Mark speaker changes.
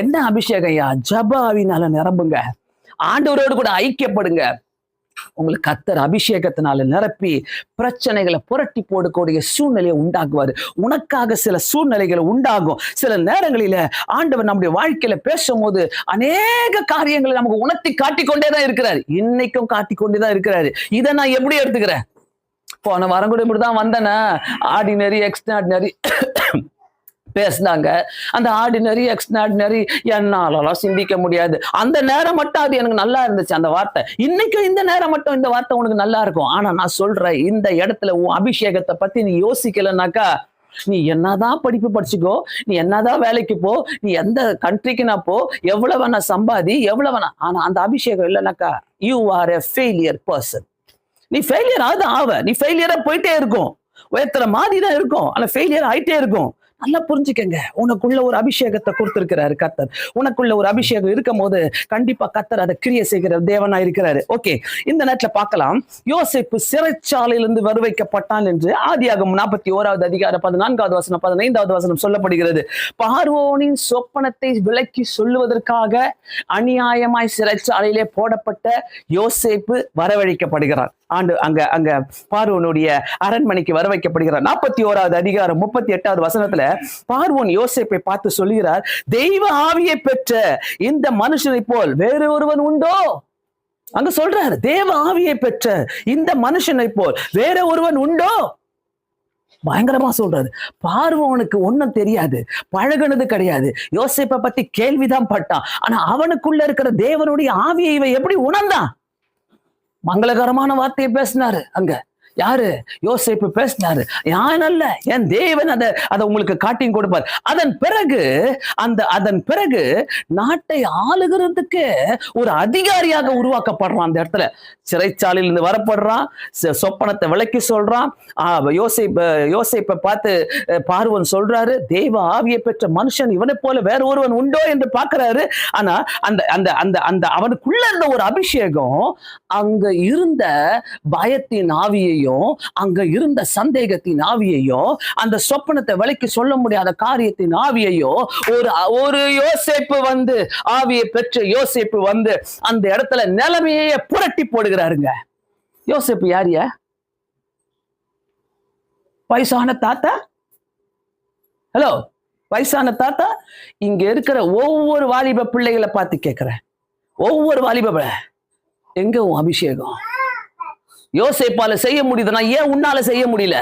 Speaker 1: என்ன அபிஷேகம் ஐயா? ஜப ஆவினால நிரம்புங்க, ஆண்டவரோடு கூட ஐக்கியப்படுங்க. உங்களுக்கு கர்த்தர் அபிஷேகத்தினால நிரப்பி பிரச்சனைகளை புரட்டி போடக்கூடிய சூழ்நிலையை உண்டாக்குவாரு. உனக்காக சில சூழ்நிலைகளை உண்டாகும். சில நேரங்களில ஆண்டவர் நம்முடைய வாழ்க்கையில பேசும்போது அநேக காரியங்களை நமக்கு உணர்த்தி காட்டிக்கொண்டேதான் இருக்கிறாரு. இன்னைக்கும் காட்டிக்கொண்டேதான் இருக்கிறாரு. இதை நான் எப்படி எடுத்துக்கிறேன்? போன வாரம் கூட இப்படிதான் வந்தேன்னா, ஆர்டினரி எக்ஸ்ட்ராடினரி பேசினாங்க. அந்த ஆர்டினரி எக்ஸ்ட்ராடினரி என்னாலலாம் சிந்திக்க முடியாது. அந்த நேரம் மட்டும் அது எனக்கு நல்லா இருந்துச்சு அந்த வார்த்தை. இன்னைக்கும் இந்த நேரம் மட்டும் இந்த வார்த்தை உனக்கு நல்லா இருக்கும். ஆனா நான் சொல்றேன், இந்த இடத்துல உன் அபிஷேகத்தை பத்தி நீ யோசிக்கலனாக்கா, நீ என்னதான் படிப்பு படிச்சுக்கோ, நீ என்னதான் வேலைக்கு போ, நீ எந்த கண்ட்ரிக்கு நான் போ, எவ்வளவு வேணா சம்பாதி, எவ்வளவு வேணா, ஆனா அந்த அபிஷேகம் இல்லைனாக்கா you are a failure person. நீ ஃபெயிலியர் நீ ஃபெயிலியரா போயிட்டே இருக்கும். உயர்த்துற மாதிரி தான் இருக்கும், ஆனா ஃபெயிலியர் ஆயிட்டே இருக்கும். நல்லா புரிஞ்சுக்கங்க, உனக்குள்ள ஒரு அபிஷேகத்தை கொடுத்திருக்கிறாரு கர்த்தர். உனக்குள்ள ஒரு அபிஷேகம் இருக்கும் போது கண்டிப்பா கர்த்தர் அதை கிரியை செய்கிற தேவனா இருக்கிறாரு. ஓகே, இந்த நேரத்துல பார்க்கலாம், யோசேப்பு சிறைச்சாலையிலிருந்து வருவிக்கப்பட்டான் என்று ஆதியாகமம் 41வது அதிகாரம் 14வது வசனம் 15வது வசனம் சொல்லப்படுகிறது. பார்வோனின் சொப்பனத்தை விளக்கி சொல்லுவதற்காக அநியாயமாய் சிறைச்சாலையிலே போடப்பட்ட யோசேப்பு வரவழைக்கப்படுகிறார். அங்க பார்வோனுடைய அரண்மனைக்கு வர வைக்கப்படுகிறார். 41வது அதிகாரம் 38வது வசனத்துல பார்வோன் யோசேப்பை பார்த்து சொல்லுகிறார், தெய்வ ஆவியை பெற்ற இந்த மனுஷனை போல் வேறு ஒருவன் உண்டோ? அங்க சொல்றாரு, தேவ ஆவியை பெற்ற இந்த மனுஷனை போல் வேற ஒருவன் உண்டோ? பயங்கரமா சொல்றாரு. பார்வோனுக்கு ஒன்னும் தெரியாது, பழகுனது கிடையாது, யோசேப்பை பத்தி கேள்விதான் பட்டான். ஆனா அவனுக்குள்ள இருக்கிற தேவனுடைய ஆவியை இவன் எப்படி உணர்ந்தான்? மங்களகரமான வார்த்தையை பேசினாரு. அங்க யாரு? யோசேப்பு பேசினாரு. யான் அல்ல, என் தேவன் அதை உங்களுக்கு காட்டியும் கொடுப்பார். அதன் பிறகு நாட்டை ஆளுகிறதுக்கு ஒரு அதிகாரியாக உருவாக்கப்படுறான். அந்த இடத்துல சிறைச்சாலையில் இருந்து வரப்படுறான், சொப்பனத்தை விளக்கி சொல்றான். யோசேப்பை பார்த்து பார்வோன் சொல்றாரு, தேவ ஆவியை பெற்ற மனுஷன் இவனை போல வேற ஒருவன் உண்டோ என்று பார்க்கிறாரு. ஆனா அந்த அவனுக்குள்ள இருந்த ஒரு அபிஷேகம், அங்க இருந்த பயத்தின் ஆவியையும் அங்க இருந்த சந்தேகத்தின் ஆவியையும் அந்த சொப்பனத்தை விலைக்கு சொல்ல முடியாத காரியத்தின் ஆவியையும் ஒரு யோசேப்பு வந்து, ஆவியை பெற்ற யோசேப்பு வந்து அந்த இடத்துல நிலைமையை புரட்டி போடுகிறாருங்க. யோசேப்பு யாரியா? வயசான தாத்தா? ஹலோ, வயசான தாத்தா? இங்க இருக்கிற ஒவ்வொரு வாலிப பிள்ளைகளை பார்த்து கேட்கிறேன், ஒவ்வொரு வாலிப எங்க உன் அபிஷேகம்? யோசேப்பால செய்ய முடியுதுன்னா ஏன் உன்னால செய்ய முடியல?